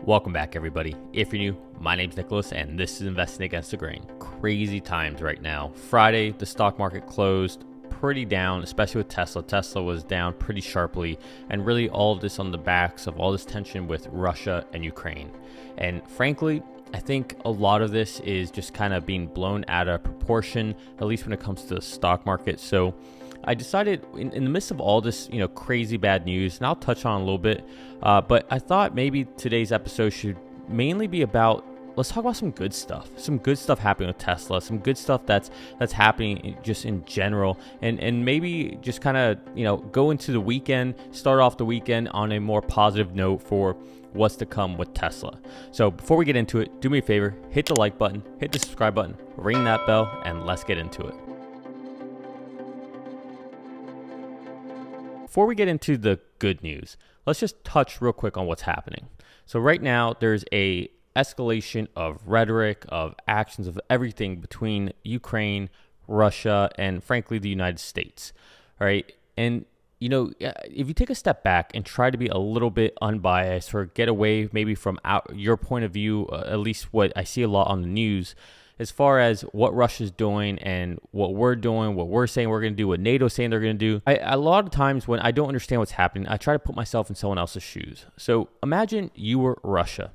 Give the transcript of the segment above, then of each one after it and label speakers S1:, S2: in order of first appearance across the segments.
S1: Welcome back, everybody. If you're new, my name's Nicholas, and this is Investing Against the Grain. Crazy times right now. Friday, the stock market closed pretty down, especially with Tesla. Tesla was down pretty sharply, and really all of this on the backs of all this tension with Russia and Ukraine. And frankly, I think a lot of this is just kind of being blown out of proportion, at least when it comes to the stock market. So I decided in the midst of all this, crazy bad news, and I'll touch on a little bit, but I thought maybe today's episode should mainly be about, let's talk about some good stuff happening with Tesla, some good stuff that's happening just in general, and maybe just kind of, go into the weekend, start off the weekend on a more positive note for what's to come with Tesla. So before we get into it, do me a favor, hit the like button, hit the subscribe button, ring that bell, and let's get into it. Before we get into the good news, let's just touch real quick on what's happening. So right now, there's a escalation of rhetoric, of actions, of everything between Ukraine, Russia, and frankly, the United States. All right. And, if you take a step back and try to be a little bit unbiased or get away maybe from your point of view, at least what I see a lot on the news, as far as what Russia's doing and what we're doing, what we're saying we're going to do, what NATO's saying they're going to do. A lot of times when I don't understand what's happening, I try to put myself in someone else's shoes. So imagine you were Russia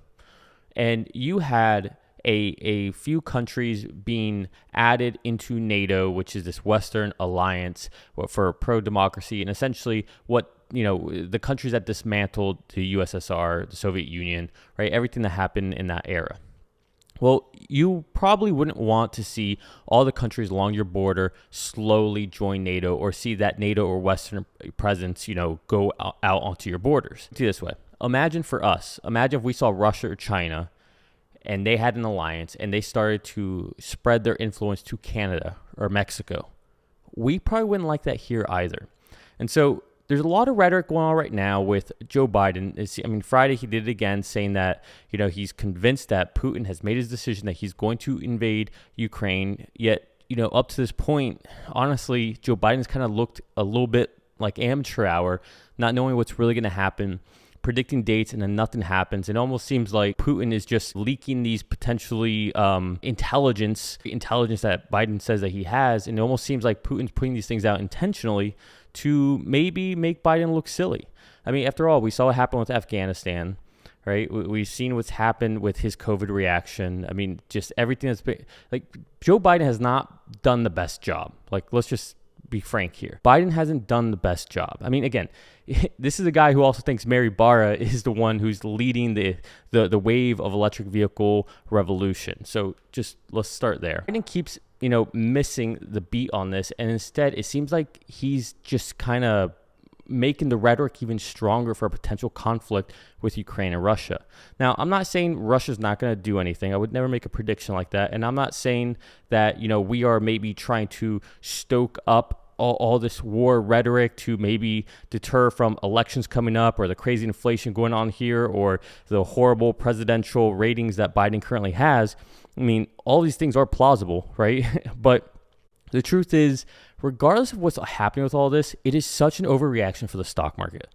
S1: and you had a few countries being added into NATO, which is this Western alliance for pro-democracy, and essentially what the countries that dismantled the USSR, the Soviet Union, right? Everything that happened in that era. Well, you probably wouldn't want to see all the countries along your border slowly join NATO or see that NATO or Western presence, go out onto your borders. Do it this way. Imagine if we saw Russia or China and they had an alliance and they started to spread their influence to Canada or Mexico. We probably wouldn't like that here either. And so there's a lot of rhetoric going on right now with Joe Biden. Friday he did it again, saying that, he's convinced that Putin has made his decision that he's going to invade Ukraine. Yet, up to this point, honestly, Joe Biden's kind of looked a little bit like amateur hour, not knowing what's really going to happen, predicting dates, and then nothing happens. It almost seems like Putin is just leaking these potentially intelligence that Biden says that he has, and it almost seems like Putin's putting these things out intentionally to maybe make Biden look silly. After all, we saw what happened with Afghanistan, right? We've seen what's happened with his COVID reaction. Just everything that's been, Joe Biden has not done the best job. Let's just be frank here. Biden hasn't done the best job. Again, this is a guy who also thinks Mary Barra is the one who's leading the wave of electric vehicle revolution. So just let's start there. Biden keeps missing the beat on this, and instead it seems like he's just kind of making the rhetoric even stronger for a potential conflict with Ukraine and Russia. Now, I'm not saying Russia's not going to do anything. I would never make a prediction like that. And I'm not saying that, we are maybe trying to stoke up all this war rhetoric to maybe deter from elections coming up or the crazy inflation going on here or the horrible presidential ratings that Biden currently has. All these things are plausible, right? But the truth is, regardless of what's happening with all this, it is such an overreaction for the stock market.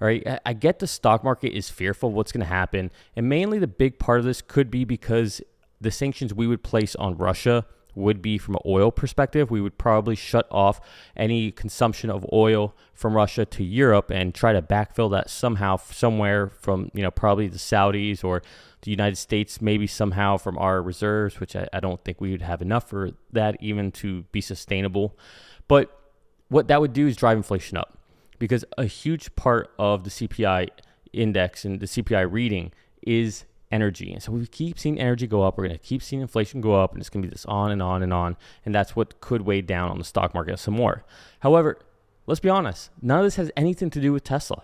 S1: All right, I get the stock market is fearful of what's going to happen, and mainly the big part of this could be because the sanctions we would place on Russia would be from an oil perspective. We would probably shut off any consumption of oil from Russia to Europe and try to backfill that somehow, somewhere from, probably the Saudis or the United States, maybe somehow from our reserves, which I don't think we would have enough for that even to be sustainable. But what that would do is drive inflation up, because a huge part of the CPI index and the CPI reading is energy. And so we keep seeing energy go up. We're going to keep seeing inflation go up, and it's going to be this on and on and on. And that's what could weigh down on the stock market some more. However, let's be honest, none of this has anything to do with Tesla.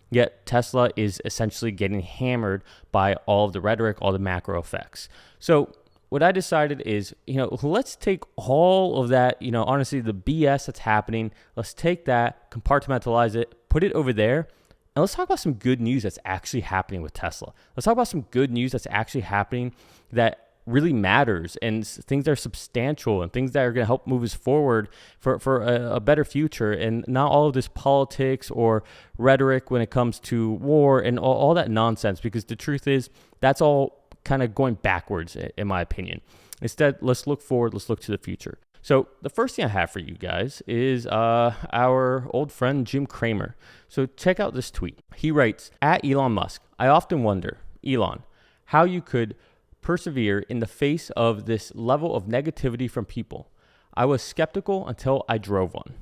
S1: Yet Tesla is essentially getting hammered by all of the rhetoric, all the macro effects. So what I decided is, let's take all of that, honestly, the BS that's happening. Let's take that, compartmentalize it, put it over there. And let's talk about some good news that's actually happening with Tesla. Let's talk about some good news that's actually happening that really matters, and things that are substantial and things that are going to help move us forward for a better future, and not all of this politics or rhetoric when it comes to war and all that nonsense. Because the truth is, That's all kind of going backwards, in my opinion. Instead, let's look forward. Let's look to the future. So the first thing I have for you guys is our old friend Jim Cramer. So check out this tweet. He writes, at Elon Musk, I often wonder, Elon, how you could persevere in the face of this level of negativity from people. I was skeptical until I drove one.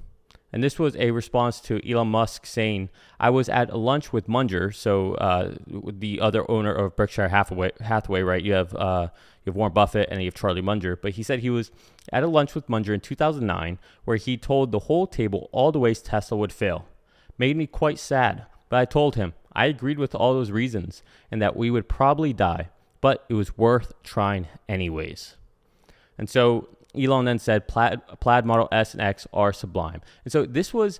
S1: And this was a response to Elon Musk saying, I was at a lunch with Munger, so the other owner of Berkshire Hathaway, right? You have Warren Buffett and you have Charlie Munger. But he said he was at a lunch with Munger in 2009 where he told the whole table all the ways Tesla would fail. Made me quite sad, but I told him I agreed with all those reasons and that we would probably die, but it was worth trying anyways. And so Elon then said Plaid Model S and X are sublime. And so this was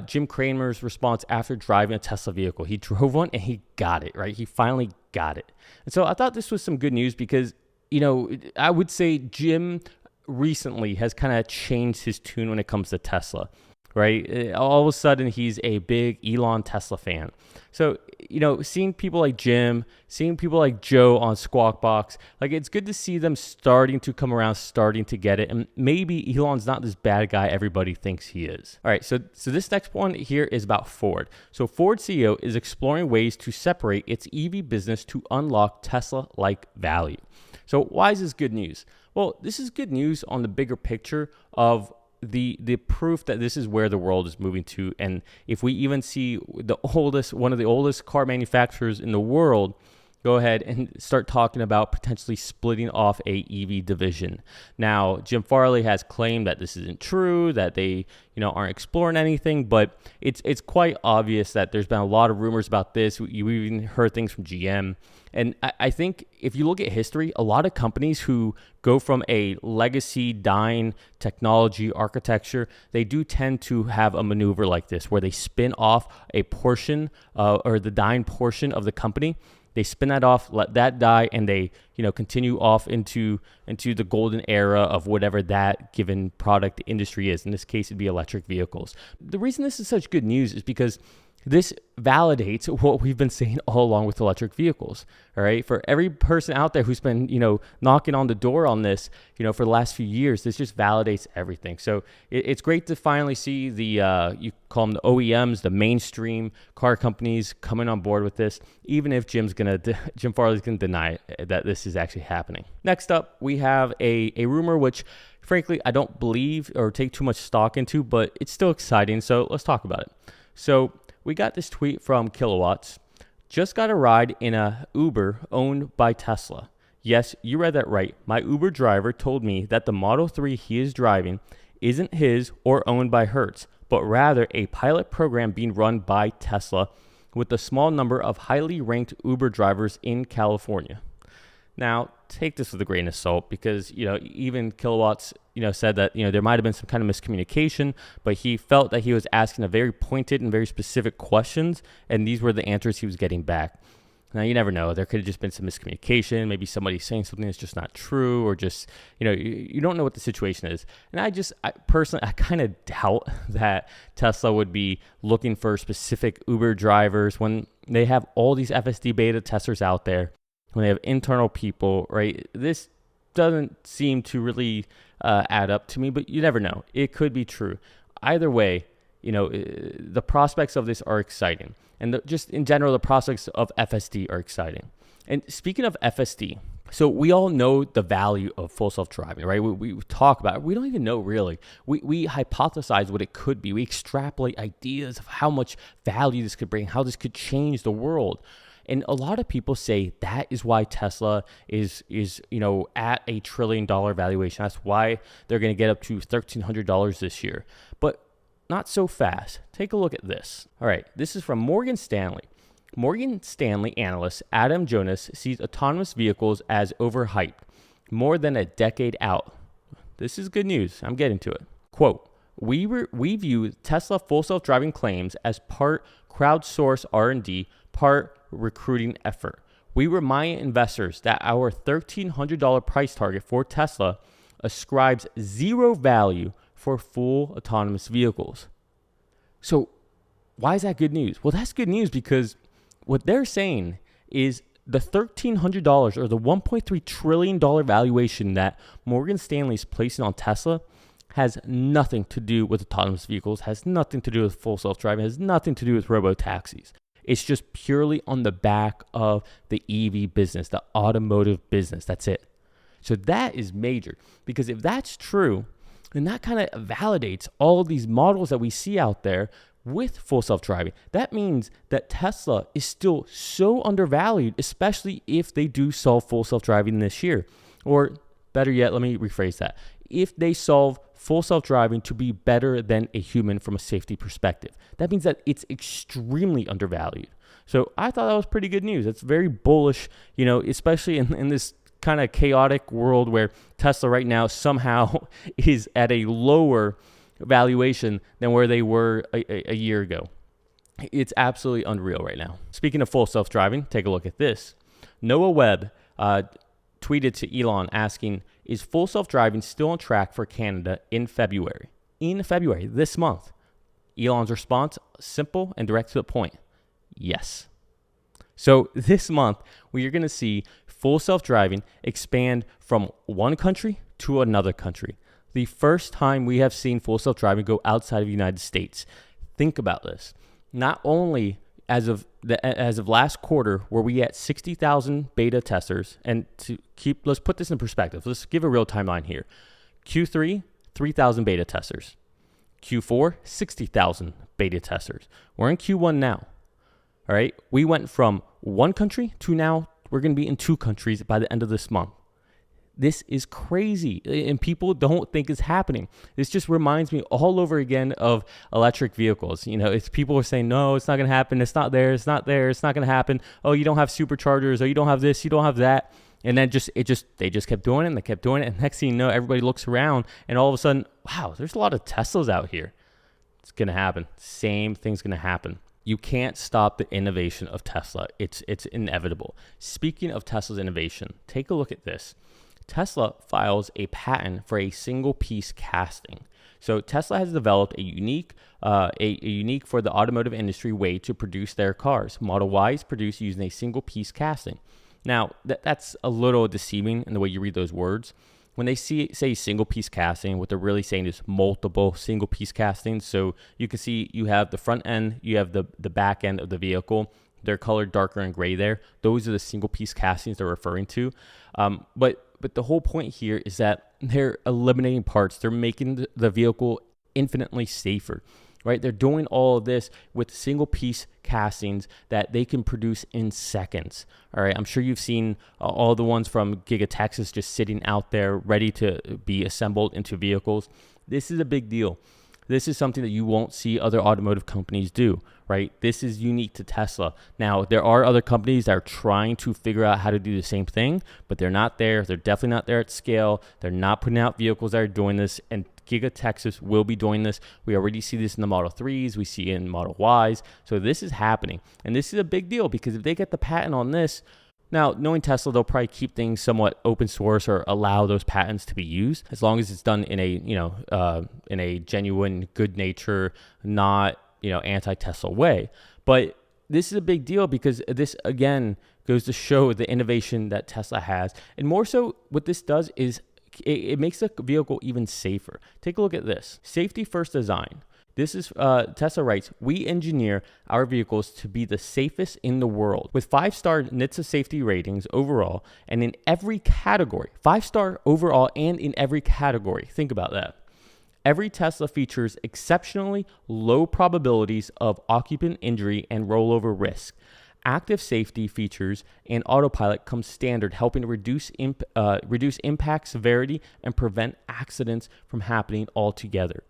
S1: Jim Cramer's response after driving a Tesla vehicle. He drove one and he got it, right? He finally got it. And so I thought this was some good news because, I would say Jim recently has kind of changed his tune when it comes to Tesla, right? All of a sudden, he's a big Elon Tesla fan. So, seeing people like Jim, seeing people like Joe on Squawk Box, like it's good to see them starting to come around, starting to get it. And maybe Elon's not this bad guy everybody thinks he is. All right, so this next one here is about Ford. So Ford CEO is exploring ways to separate its EV business to unlock Tesla-like value. So why is this good news? Well, this is good news on the bigger picture of the proof that this is where the world is moving to. And if we even see one of the oldest car manufacturers in the world go ahead and start talking about potentially splitting off a EV division. Now, Jim Farley has claimed that this isn't true, that they, aren't exploring anything, but it's quite obvious that there's been a lot of rumors about this. You even heard things from GM. And I think if you look at history, a lot of companies who go from a legacy dying technology architecture, they do tend to have a maneuver like this where they spin off a portion or the dying portion of the company. They spin that off, let that die, and they, continue off into the golden era of whatever that given product industry is. In this case, it'd be electric vehicles. The reason this is such good news is because this validates what we've been saying all along with electric vehicles, all right? For every person out there who's been, knocking on the door on this, for the last few years, this just validates everything. So it's great to finally see the, you call them the OEMs, the mainstream car companies coming on board with this, even if Jim Farley's going to deny that this is actually happening. Next up, we have a rumor which, frankly, I don't believe or take too much stock into, but it's still exciting. So let's talk about it. So we got this tweet from Kilowatts. Just got a ride in a Uber owned by Tesla. Yes, you read that right. My Uber driver told me that the Model 3 he is driving isn't his or owned by Hertz, but rather a pilot program being run by Tesla with a small number of highly ranked Uber drivers in California. Now, take this with a grain of salt because, even Kilowatts, said that, there might have been some kind of miscommunication, but he felt that he was asking a very pointed and very specific questions, and these were the answers he was getting back. Now, you never know. There could have just been some miscommunication. Maybe somebody saying something that's just not true, or just, you don't know what the situation is. And I personally kind of doubt that Tesla would be looking for specific Uber drivers when they have all these FSD beta testers out there. When they have internal people, right? This doesn't seem to really add up to me, but you never know. It could be true. Either way, the prospects of this are exciting. And just in general, the prospects of FSD are exciting. And speaking of FSD, so we all know the value of full self-driving, right? We talk about it. We don't even know really. We hypothesize what it could be. We extrapolate ideas of how much value this could bring, how this could change the world. And a lot of people say that is why Tesla is at $1 trillion valuation. That's why they're going to get up to $1,300 this year. But not so fast. Take a look at this. All right, this is from Morgan Stanley. Morgan Stanley analyst Adam Jonas sees autonomous vehicles as overhyped, more than a decade out. This is good news. I'm getting to it. Quote, we view Tesla full self-driving claims as part crowdsourced R&D, part recruiting effort. We remind investors that our $1,300 price target for Tesla ascribes zero value for full autonomous vehicles. So why is that good news? Well, that's good news because what they're saying is The $1,300 or the $1.3 trillion valuation that Morgan Stanley is placing on Tesla has nothing to do with autonomous vehicles, has nothing to do with full self-driving, has nothing to do with robo-taxis. It's just purely on the back of the EV business, the automotive business. That's it. So that is major, because if that's true, then that kind of validates all of these models that we see out there with full self-driving. That means that Tesla is still so undervalued, especially if they do solve full self-driving this year. Or better yet, let me rephrase that. If they solve full self-driving to be better than a human from a safety perspective, that means that it's extremely undervalued. So I thought that was pretty good news. It's very bullish, especially in this kind of chaotic world where Tesla right now somehow is at a lower valuation than where they were a year ago. It's absolutely unreal right now. Speaking of full self-driving, take a look at this. Noah Webb tweeted to Elon asking, is full self-driving still on track for Canada in February? In February, this month. Elon's response, simple and direct to the point. Yes. So this month, we are going to see full self-driving expand from one country to another country. The first time we have seen full self-driving go outside of the United States. Think about this. Not only as of last quarter, were we at 60,000 beta testers, and let's put this in perspective. Let's give a real timeline here. Q3, 3,000 beta testers. Q4, 60,000 beta testers. We're in Q1 now. All right. We went from one country to now we're going to be in two countries by the end of this month. This is crazy, and people don't think it's happening. This just reminds me all over again of electric vehicles. It's people are saying, no, it's not going to happen. It's not there. It's not there. It's not going to happen. Oh, you don't have superchargers. Oh, you don't have this. You don't have that. And then they just kept doing it, and they kept doing it. And next thing you know, everybody looks around, and all of a sudden, wow, there's a lot of Teslas out here. It's going to happen. Same thing's going to happen. You can't stop the innovation of Tesla. It's inevitable. Speaking of Tesla's innovation, take a look at this. Tesla files a patent for a single piece casting. So Tesla has developed a unique for the automotive industry way to produce their cars. Model Y is produced using a single piece casting. Now, that's a little deceiving in the way you read those words. When they say single piece casting, what they're really saying is multiple single piece castings. So you can see you have the front end, you have the back end of the vehicle. They're colored darker and gray there. Those are the single piece castings they're referring to. But the whole point here is that they're eliminating parts. They're making the vehicle infinitely safer, right? They're doing all of this with single piece castings that they can produce in seconds. All right. I'm sure you've seen all the ones from Giga Texas just sitting out there ready to be assembled into vehicles. This is a big deal. This is something that you won't see other automotive companies do, right? This is unique to Tesla. Now, there are other companies that are trying to figure out how to do the same thing, but they're not there. They're definitely not there at scale. They're not putting out vehicles that are doing this, and Giga Texas will be doing this. We already see this in the Model 3s. We see it in Model Ys. So this is happening, and this is a big deal because if they get the patent on this, now, knowing Tesla, they'll probably keep things somewhat open source or allow those patents to be used as long as it's done in a genuine, good nature, not anti-Tesla way. But this is a big deal because this again goes to show the innovation that Tesla has, and more so, what this does is it makes the vehicle even safer. Take a look at this: safety first design. This is Tesla writes, we engineer our vehicles to be the safest in the world with 5-star NHTSA safety ratings overall and in every category. 5-star overall and in every category. Think about that. Every Tesla features exceptionally low probabilities of occupant injury and rollover risk. Active safety features and autopilot come standard, helping to reduce impact severity and prevent accidents from happening altogether.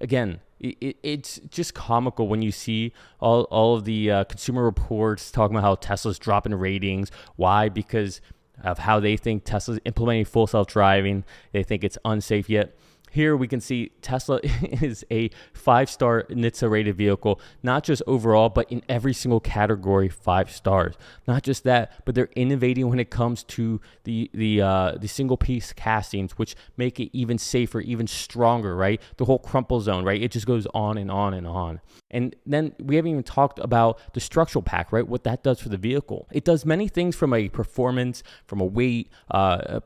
S1: Again, it's just comical when you see all of the consumer reports talking about how Tesla's dropping ratings. Why? Because of how they think Tesla's implementing full self-driving. They think it's unsafe yet. Here we can see Tesla is a 5-star NHTSA rated vehicle, not just overall, but in every single category, 5 stars. Not just that, but they're innovating when it comes to the single piece castings, which make it even safer, even stronger, right? The whole crumple zone, right? It just goes on and on and on. And then we haven't even talked about the structural pack, right? What that does for the vehicle. It does many things from a performance, from a weight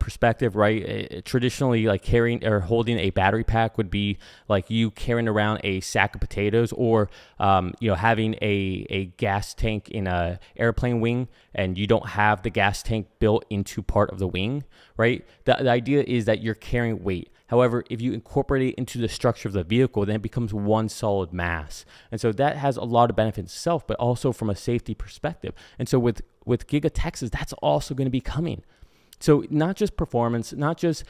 S1: perspective, right? Traditionally, like carrying or holding a battery pack would be like you carrying around a sack of potatoes, or having a gas tank in a airplane wing, and you don't have the gas tank built into part of the wing, right? The idea is that you're carrying weight. However, if you incorporate it into the structure of the vehicle, then it becomes one solid mass. And so that has a lot of benefits itself, but also from a safety perspective. And so with Giga Texas, that's also going to be coming. So not just performance, not just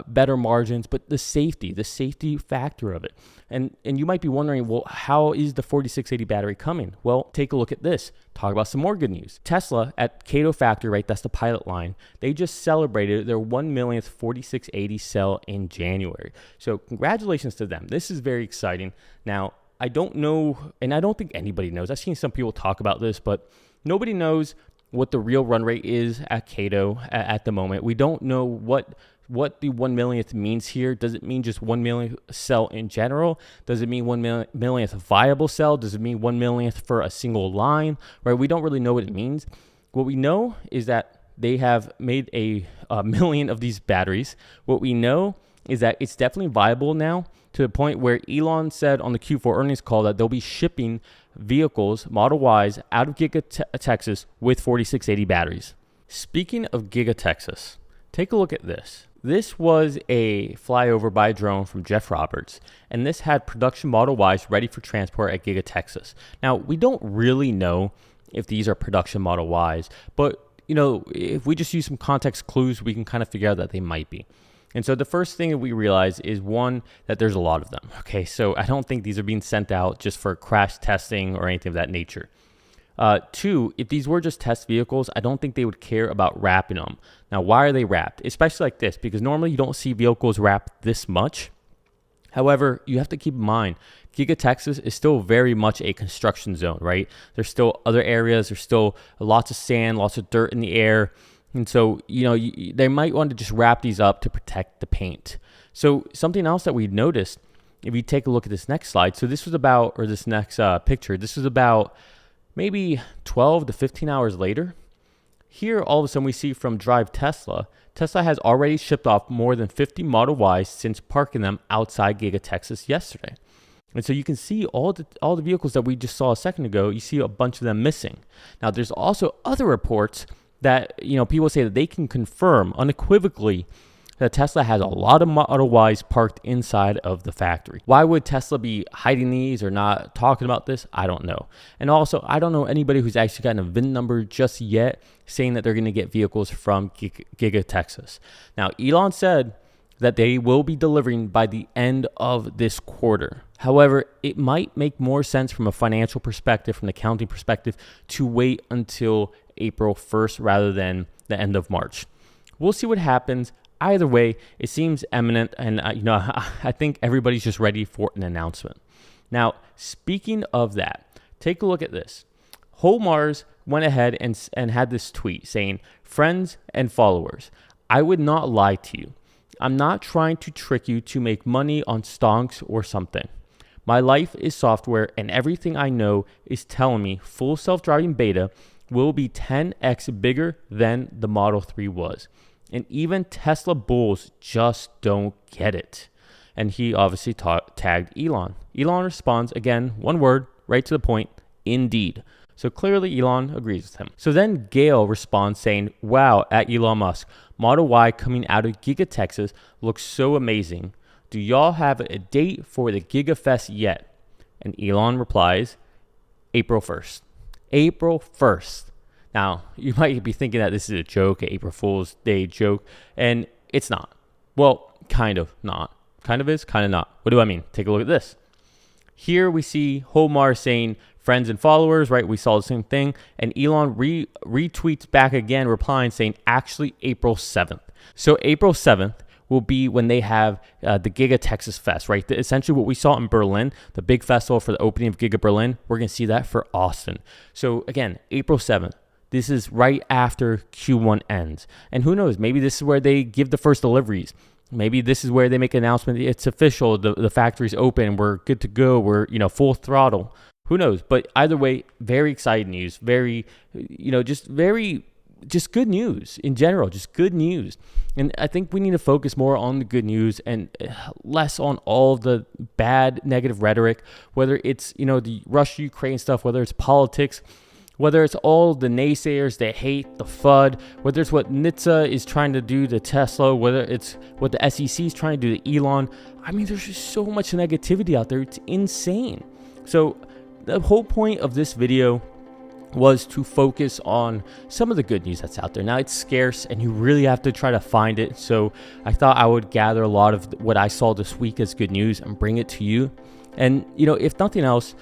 S1: better margins, but the safety factor of it. And you might be wondering, well, how is the 4680 battery coming? Well, take a look at this. Talk about some more good news. Tesla at Kato factory, right? That's the pilot line. They just celebrated their 1 millionth 4680 cell in January. So congratulations to them. This is very exciting. Now, I don't know, and I don't think anybody knows. I've seen some people talk about this, but nobody knows what the real run rate is at Kato at the moment. We don't know what the 1 millionth means here. Does it mean just 1 millionth cell in general? Does it mean 1 millionth viable cell? Does it mean 1 millionth for a single line? Right? We don't really know what it means. What we know is that they have made a million of these batteries. What we know is that it's definitely viable now, to the point where Elon said on the Q4 earnings call that they'll be shipping vehicles, Model Ys, out of Giga Texas with 4680 batteries. Speaking of Giga Texas, take a look at this. This was a flyover by drone from Jeff Roberts, and this had production Model Ys ready for transport at Giga Texas. Now, we don't really know if these are production Model Ys, but if we just use some context clues, we can kind of figure out that they might be. And so the first thing that we realize is, one, that there's a lot of them. Okay, so I don't think these are being sent out just for crash testing or anything of that nature. Two, if these were just test vehicles, I don't think they would care about wrapping them. Now, why are they wrapped? Especially like this, because normally you don't see vehicles wrapped this much. However, you have to keep in mind, Giga Texas is still very much a construction zone, right? There's still other areas. There's still lots of sand, lots of dirt in the air. And so, they might want to just wrap these up to protect the paint. So something else that we noticed, if you take a look at this next slide, so this was about, or this next picture, this was about maybe 12 to 15 hours later. Here, all of a sudden, we see from Drive Tesla, Tesla has already shipped off more than 50 Model Ys since parking them outside Giga Texas yesterday. And so you can see all the vehicles that we just saw a second ago, you see a bunch of them missing. Now, there's also other reports that people say that they can confirm unequivocally that Tesla has a lot of Model Ys parked inside of the factory. Why would Tesla be hiding these or not talking about this? I don't know. And also, I don't know anybody who's actually gotten a VIN number just yet saying that they're going to get vehicles from Giga Texas. Now, Elon said that they will be delivering by the end of this quarter. However, it might make more sense from a financial perspective, from an accounting perspective, to wait until April 1st rather than the end of March. We'll see what happens. Either way, it seems imminent, and I think everybody's just ready for an announcement. Now, speaking of that, take a look at this. Mars went ahead and had this tweet saying, "Friends and followers, I would not lie to you. I'm not trying to trick you to make money on stonks or something. My life is software, and everything I know is telling me full self-driving beta will be 10x bigger than the Model 3 was. And even Tesla bulls just don't get it." And he obviously tagged Elon. Elon responds, again, one word, right to the point, "Indeed." So clearly Elon agrees with him. So then Gail responds saying, "Wow, at Elon Musk, Model Y coming out of Giga Texas looks so amazing. Do y'all have a date for the Giga Fest yet?" And Elon replies, April 1st. April 1st. Now, you might be thinking that this is a joke, an April Fool's Day joke, and it's not. Well, kind of not. Kind of is, kind of not. What do I mean? Take a look at this. Here we see Mars saying, "Friends and followers," right? We saw the same thing. And Elon retweets back again, replying, saying, "Actually, April 7th. So April 7th will be when they have the Giga Texas Fest, right? Essentially what we saw in Berlin, the big festival for the opening of Giga Berlin, we're going to see that for Austin. So again, April 7th. This is right after Q1 ends. And who knows, maybe this is where they give the first deliveries. Maybe this is where they make an announcement. It's official. The factory's open. We're good to go. We're, full throttle. Who knows? But either way, very exciting news. Very, just good news in general, just good news. And I think we need to focus more on the good news and less on all the bad, negative rhetoric, whether it's, the Russia-Ukraine stuff, whether it's politics, whether it's all the naysayers that hate the FUD, whether it's what NHTSA is trying to do to Tesla, whether it's what the SEC is trying to do to Elon. I mean, there's just so much negativity out there. It's insane. So the whole point of this video was to focus on some of the good news that's out there. Now, it's scarce and you really have to try to find it. So I thought I would gather a lot of what I saw this week as good news and bring it to you. And, if nothing else,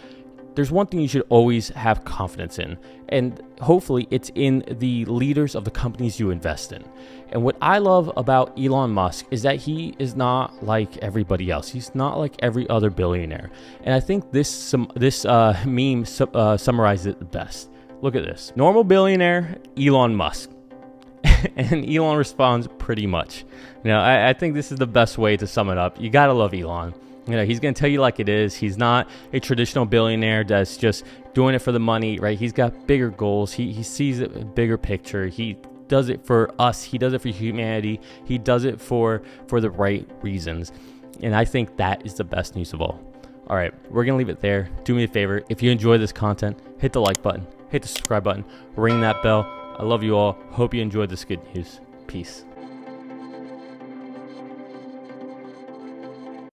S1: there's one thing you should always have confidence in, and hopefully it's in the leaders of the companies you invest in. And what I love about Elon Musk is that he is not like everybody else. He's not like every other billionaire. And I think this meme summarizes it the best. Look at this. Normal billionaire, Elon Musk. And Elon responds pretty much. I think this is the best way to sum it up. You gotta love Elon. He's going to tell you like it is. He's not a traditional billionaire that's just doing it for the money, right? He's got bigger goals. He sees a bigger picture. He does it for us. He does it for humanity. He does it for the right reasons. And I think that is the best news of all. All right, we're going to leave it there. Do me a favor. If you enjoy this content, hit the like button, hit the subscribe button, ring that bell. I love you all. Hope you enjoyed this good news. Peace.